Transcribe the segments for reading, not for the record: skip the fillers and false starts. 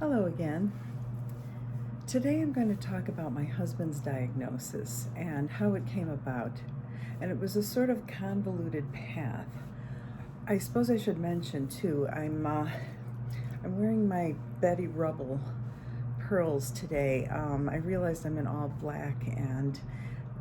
Hello again. Today I'm going to talk about my husband's diagnosis and how it came about. And it was a sort of convoluted path. I suppose I should mention too, I'm wearing my Betty Rubble pearls today. I realized I'm in all black, and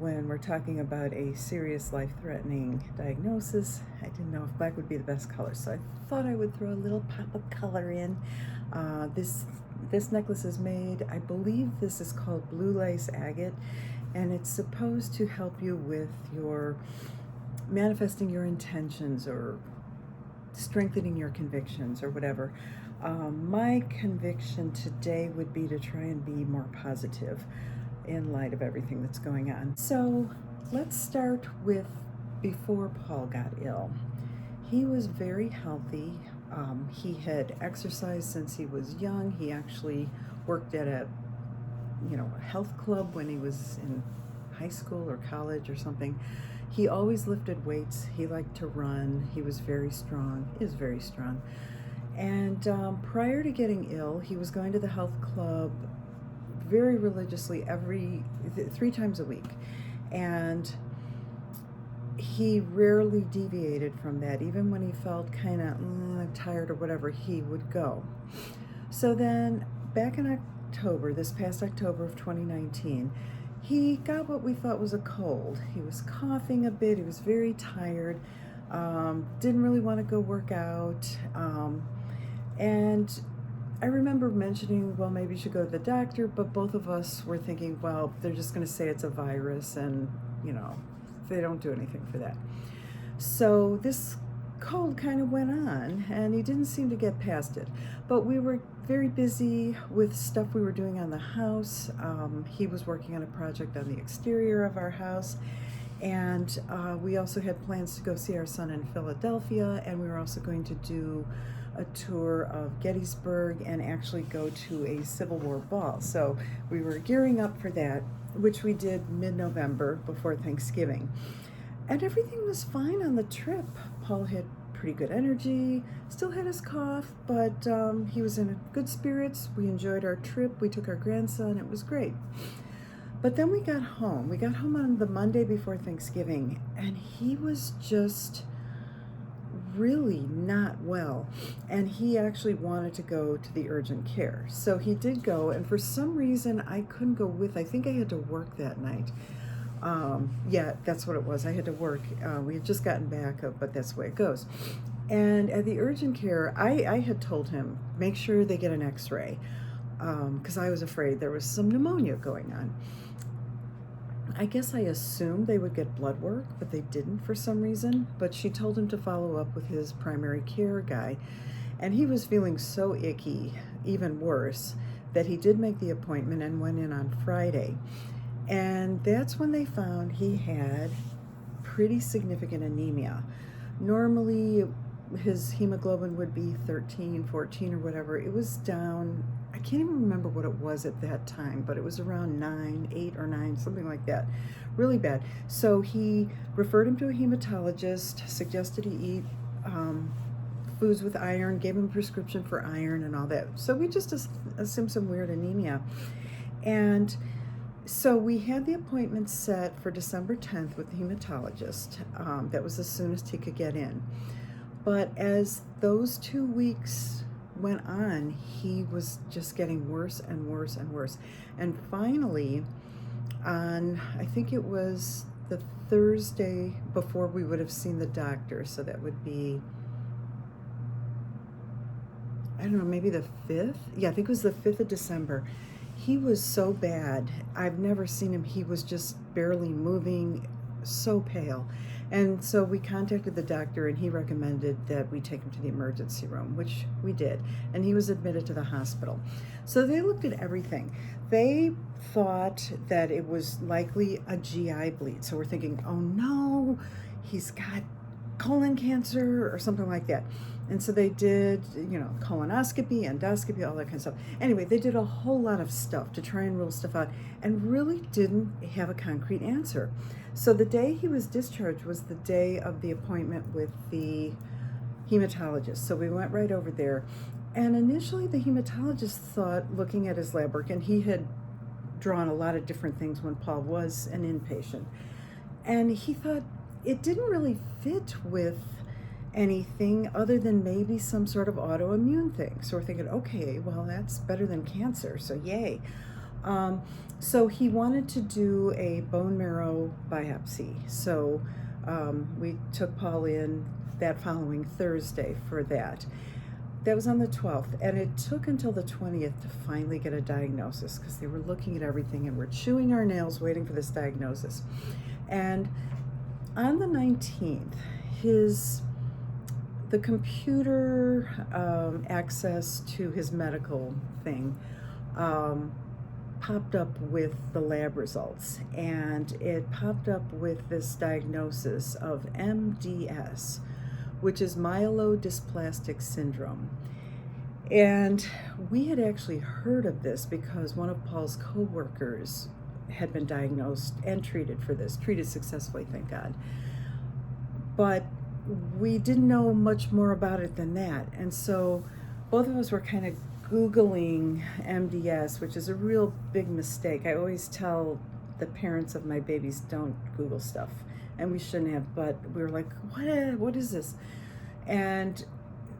when we're talking about a serious life-threatening diagnosis, I didn't know if black would be the best color, so I thought I would throw a little pop of color in. This necklace is made, I believe this is called blue lace agate, and it's supposed to help you with your manifesting your intentions or strengthening your convictions or whatever. My conviction today would be to try and be more positive in light of everything that's going on. So let's start with before Paul got ill. He was very healthy. He had exercised since he was young. He actually worked at a health club when he was in high school or college or something. He always lifted weights. He liked to run. He was very strong. He is very strong. And prior to getting ill, he was going to the health club very religiously 3 times a week. And he rarely deviated from that. Even when he felt kind of tired or whatever, he would go. So then back in October, this past October of 2019, he got what we thought was a cold. He was coughing a bit. He was very tired. Didn't really want to go work out. And I remember mentioning, well, maybe you should go to the doctor, but both of us were thinking, well, they're just going to say it's a virus, and, they don't do anything for that. So this cold kind of went on, and he didn't seem to get past it. But we were very busy with stuff we were doing on the house. He was working on a project on the exterior of our house, and we also had plans to go see our son in Philadelphia, and we were also going to do a tour of Gettysburg and actually go to a Civil War ball. So we were gearing up for that, which we did mid-November before Thanksgiving. And everything was fine on the trip. Paul had pretty good energy, still had his cough, but he was in good spirits. We enjoyed our trip. We took our grandson. It was great. But then we got home. We got home on the Monday before Thanksgiving, and he was just really not well, and he actually wanted to go to the urgent care. So he did go, and for some reason I couldn't go with. I think I had to work that night. Yeah, that's what it was. I had to work. We had just gotten back, but that's the way it goes. And at the urgent care, I had told him, make sure they get an x-ray, because I was afraid there was some pneumonia going on. I guess I assumed they would get blood work, but they didn't for some reason. But she told him to follow up with his primary care guy. And he was feeling so icky, even worse, that he did make the appointment and went in on Friday. And that's when they found he had pretty significant anemia. Normally, his hemoglobin would be 13, 14 or whatever. It was down, I can't even remember what it was at that time, but it was around 9, 8 or 9, something like that. Really bad. So he referred him to a hematologist, suggested he eat foods with iron, gave him a prescription for iron and all that. So we just assumed some weird anemia. And so we had the appointment set for December 10th with the hematologist. That was as soon as he could get in. But as those 2 weeks went on, he was just getting worse and worse and worse. And finally, on, I think it was the Thursday before we would have seen the doctor, so that would be, I don't know, maybe the 5th? Yeah, I think it was the 5th of December. He was so bad. I've never seen him. He was just barely moving, so pale. And so we contacted the doctor, and he recommended that we take him to the emergency room, which we did. And he was admitted to the hospital. So they looked at everything. They thought that it was likely a GI bleed. So we're thinking, oh no, he's got colon cancer or something like that. And so they did, colonoscopy, endoscopy, all that kind of stuff. Anyway, they did a whole lot of stuff to try and rule stuff out, and really didn't have a concrete answer. So the day he was discharged was the day of the appointment with the hematologist. So we went right over there, And initially the hematologist thought, looking at his lab work, and he had drawn a lot of different things when Paul was an inpatient, and he thought it didn't really fit with anything other than maybe some sort of autoimmune thing. So we're thinking, okay, well, that's better than cancer, so yay. So he wanted to do a bone marrow biopsy. So we took Paul in that following Thursday for that. That was on the 12th, and it took until the 20th to finally get a diagnosis, because they were looking at everything and we're chewing our nails waiting for this diagnosis. And on the 19th, the computer access to his medical thing popped up with the lab results, and it popped up with this diagnosis of MDS, which is Myelodysplastic Syndrome. And we had actually heard of this because one of Paul's co-workers had been diagnosed and treated for this, treated successfully, thank God. But we didn't know much more about it than that. And so both of us were kind of Googling MDS, which is a real big mistake. I always tell the parents of my babies, don't Google stuff. And we shouldn't have, but we were like, what is this? And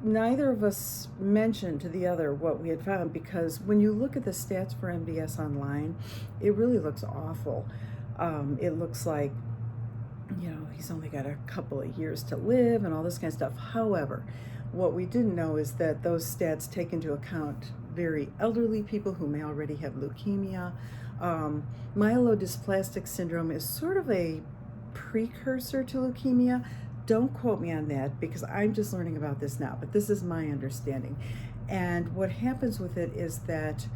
neither of us mentioned to the other what we had found, because when you look at the stats for MDS online, it really looks awful. It looks like, he's only got a couple of years to live and all this kind of stuff. However, what we didn't know is that those stats take into account very elderly people who may already have leukemia. Myelodysplastic syndrome is sort of a precursor to leukemia. Don't quote me on that, because I'm just learning about this now, but this is my understanding. And what happens with it is that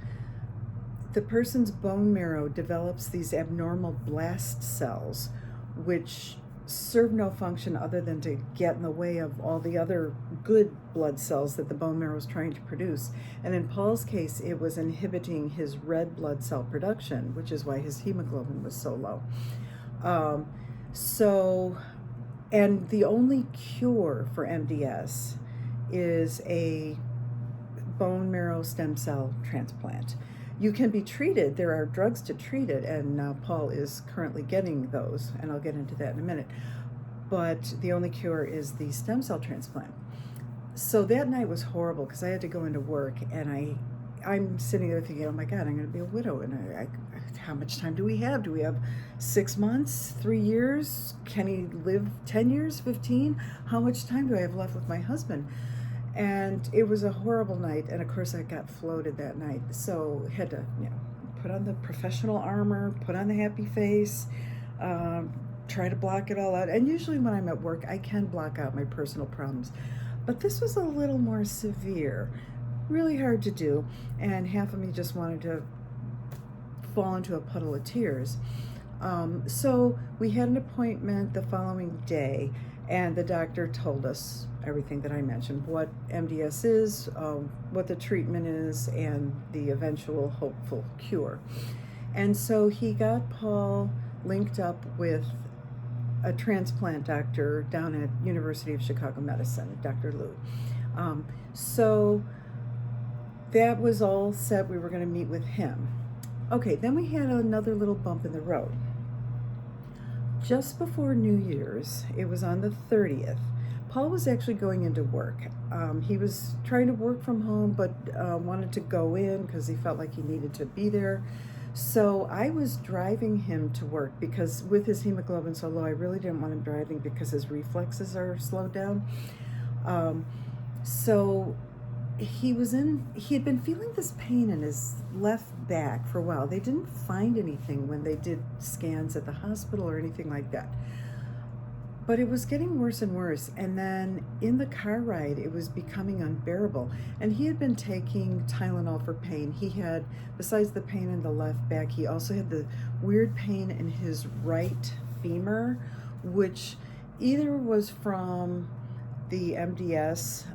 the person's bone marrow develops these abnormal blast cells, which serve no function other than to get in the way of all the other good blood cells that the bone marrow is trying to produce. And in Paul's case, it was inhibiting his red blood cell production, which is why his hemoglobin was so low. And the only cure for MDS is a bone marrow stem cell transplant. You can be treated, there are drugs to treat it, and Paul is currently getting those, and I'll get into that in a minute. But the only cure is the stem cell transplant. So that night was horrible, because I had to go into work, and I'm sitting there thinking, oh my God, I'm going to be a widow, and how much time do we have? Do we have 6 months, 3 years? Can he live 10 years, 15? How much time do I have left with my husband? And it was a horrible night, and of course I got floated that night, so had to put on the professional armor, put on the happy face, try to block it all out. And usually when I'm at work, I can block out my personal problems, but this was a little more severe, really hard to do, and half of me just wanted to fall into a puddle of tears. So we had an appointment the following day, and the doctor told us everything that I mentioned, what MDS is, what the treatment is, and the eventual hopeful cure. And so he got Paul linked up with a transplant doctor down at University of Chicago Medicine, Dr. Liu. So that was all set. We were going to meet with him. Okay, then we had another little bump in the road. Just before New Year's, it was on the 30th, Paul was actually going into work. He was trying to work from home, but wanted to go in because he felt like he needed to be there. So I was driving him to work, because with his hemoglobin so low, I really didn't want him driving because his reflexes are slowed down. So he had been feeling this pain in his left back for a while. They didn't find anything when they did scans at the hospital or anything like that. But it was getting worse and worse, and then in the car ride, it was becoming unbearable. And he had been taking Tylenol for pain. He had, besides the pain in the left back, he also had the weird pain in his right femur, which either was from the MDS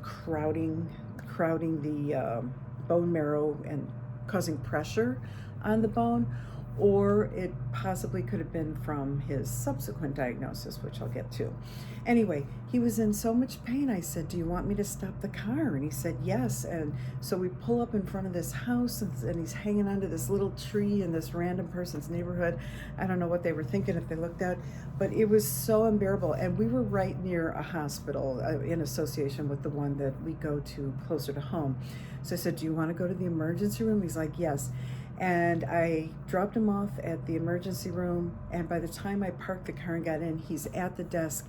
crowding the bone marrow and causing pressure on the bone, or it possibly could have been from his subsequent diagnosis, which I'll get to. Anyway, he was in so much pain. I said, do you want me to stop the car? And he said, yes. And so we pull up in front of this house, and he's hanging onto this little tree in this random person's neighborhood. I don't know what they were thinking if they looked out, but it was so unbearable. And we were right near a hospital in association with the one that we go to closer to home. So I said, do you want to go to the emergency room? He's like, yes. And I dropped him off at the emergency room, and by the time I parked the car and got in, he's at the desk.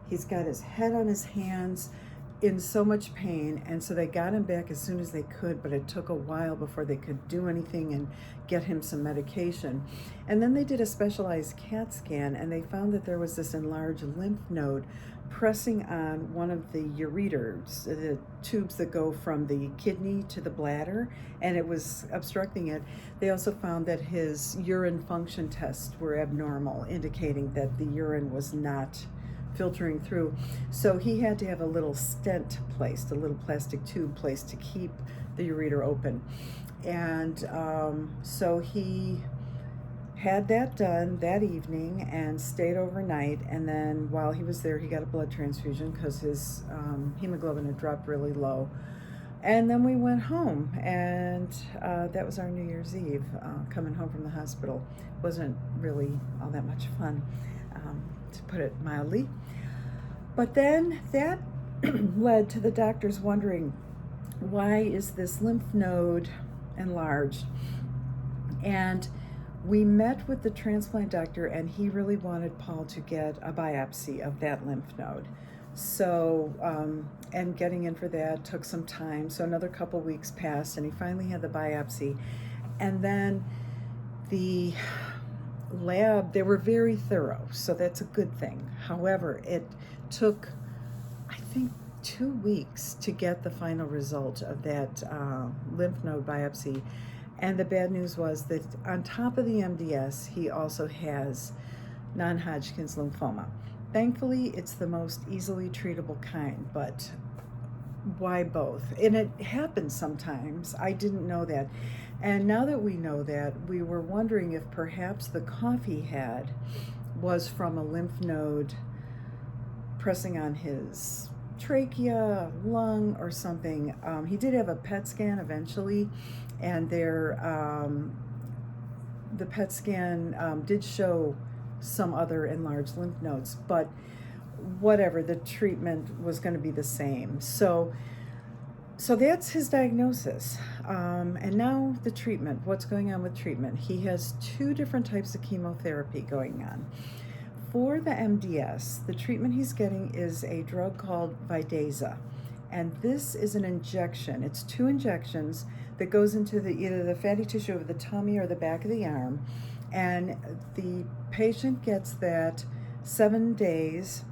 He's got his head on his hands in so much pain, and so they got him back as soon as they could, but it took a while before they could do anything and get him some medication. And then they did a specialized CAT scan, and they found that there was this enlarged lymph node pressing on one of the ureters, the tubes that go from the kidney to the bladder, and it was obstructing it. They also found that his urine function tests were abnormal, indicating that the urine was not filtering through. So he had to have a little stent placed, a little plastic tube placed to keep the ureter open. And so he had that done that evening and stayed overnight, and then while he was there he got a blood transfusion because his hemoglobin had dropped really low. And then we went home, and that was our New Year's Eve. Coming home from the hospital wasn't really all that much fun, to put it mildly. But then that led to the doctors wondering, why is this lymph node enlarged? And we met with the transplant doctor, and he really wanted Paul to get a biopsy of that lymph node. So, and getting in for that took some time. So another couple weeks passed, and he finally had the biopsy. And then the lab, they were very thorough, so that's a good thing. However, it took, I think, 2 weeks to get the final result of that lymph node biopsy. And the bad news was that on top of the MDS, he also has non-Hodgkin's lymphoma. Thankfully, it's the most easily treatable kind, but why both? And it happens sometimes. I didn't know that. And now that we know that, we were wondering if perhaps the cough he had was from a lymph node pressing on his trachea, lung, or something. He did have a PET scan eventually, and the PET scan did show some other enlarged lymph nodes, but whatever, the treatment was going to be the same. So that's his diagnosis. And now the treatment, what's going on with treatment? He has 2 different types of chemotherapy going on. For the MDS, the treatment he's getting is a drug called Vidasa. And this is an injection. It's 2 injections that goes into either the fatty tissue of the tummy or the back of the arm. And the patient gets that 7 days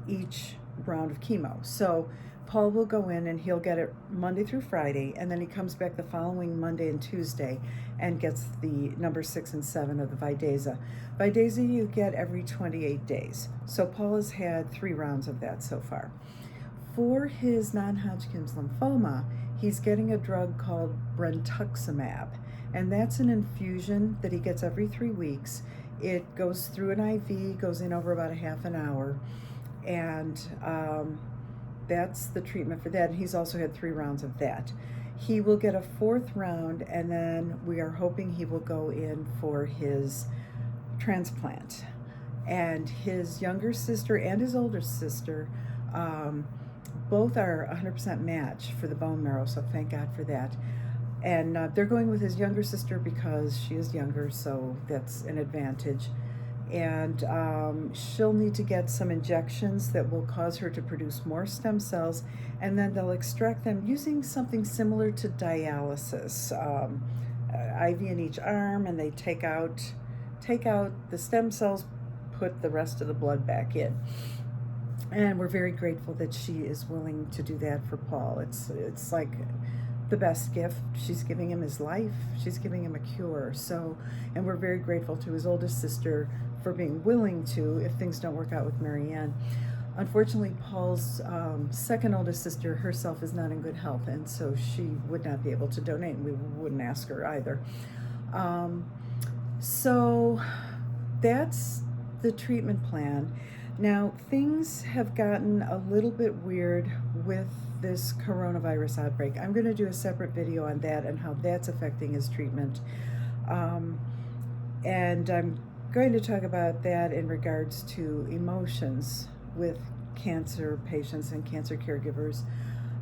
each round of chemo. So Paul will go in and he'll get it Monday through Friday, and then he comes back the following Monday and Tuesday and gets the number 6 and 7 of the Vidasa. Vidasa you get every 28 days. So Paul has had 3 rounds of that so far. For his non-Hodgkin's lymphoma, he's getting a drug called brentuximab, and that's an infusion that he gets every 3 weeks. It goes through an IV, goes in over about a half an hour, and that's the treatment for that. And he's also had 3 rounds of that. He will get a 4th round, and then we are hoping he will go in for his transplant. And his younger sister and his older sister both are 100% match for the bone marrow, so thank God for that. And they're going with his younger sister because she is younger, so that's an advantage. And she'll need to get some injections that will cause her to produce more stem cells, and then they'll extract them using something similar to dialysis, IV in each arm, and they take out the stem cells, put the rest of the blood back in. And we're very grateful that she is willing to do that for Paul. It's like the best gift. She's giving him his life. She's giving him a cure. So, and we're very grateful to his oldest sister for being willing to, if things don't work out with Marianne. Unfortunately, Paul's second oldest sister herself is not in good health, and so she would not be able to donate, and we wouldn't ask her either. So that's the treatment plan. Now, things have gotten a little bit weird with this coronavirus outbreak. I'm going to do a separate video on that and how that's affecting his treatment. And I'm going to talk about that in regards to emotions with cancer patients and cancer caregivers,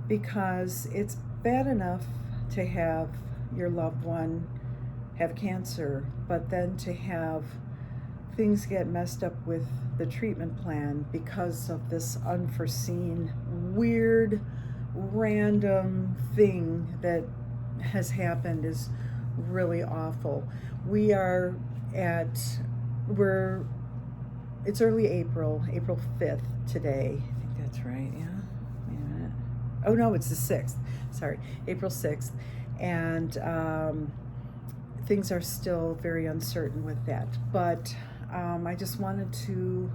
because it's bad enough to have your loved one have cancer, but then to have things get messed up with the treatment plan because of this unforeseen, weird, random thing that has happened is really awful. It's early April 5th today. I think that's right, yeah. Wait a minute. Oh no, it's the 6th. Sorry, April 6th. And things are still very uncertain with that. But I just wanted to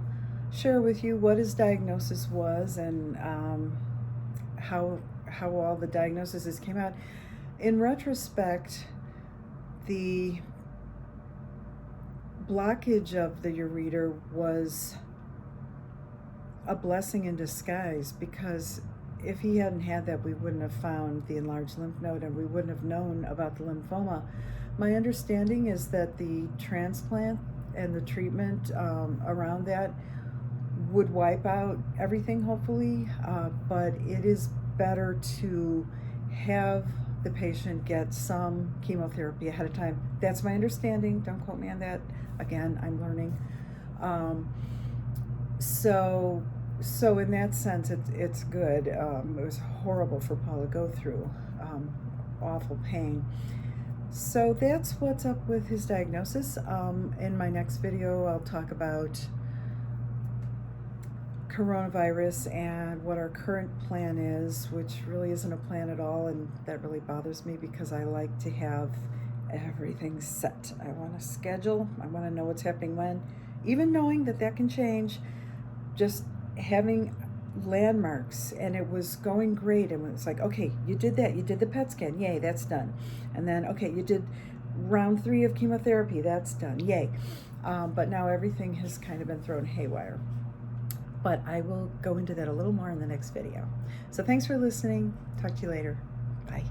share with you what his diagnosis was and how all the diagnoses came out. In retrospect, the blockage of the ureter was a blessing in disguise, because if he hadn't had that, we wouldn't have found the enlarged lymph node and we wouldn't have known about the lymphoma. My understanding is that the transplant and the treatment around that would wipe out everything, hopefully, but it is better to have the patient get some chemotherapy ahead of time. That's my understanding. Don't quote me on that. Again, I'm learning. So in that sense, it's good. It was horrible for Paul to go through. Awful pain. So that's what's up with his diagnosis. In my next video, I'll talk about coronavirus and what our current plan is, which really isn't a plan at all, and that really bothers me because I like to have everything set. I want to schedule. I want to know what's happening when, even knowing that can change. Just having landmarks, and it was going great, and it's like, okay, you did that, you did the PET scan, yay, that's done. And then, okay, you did round 3 of chemotherapy, that's done, yay. But now everything has kind of been thrown haywire. But I will go into that a little more in the next video. So thanks for listening. Talk to you later. Bye.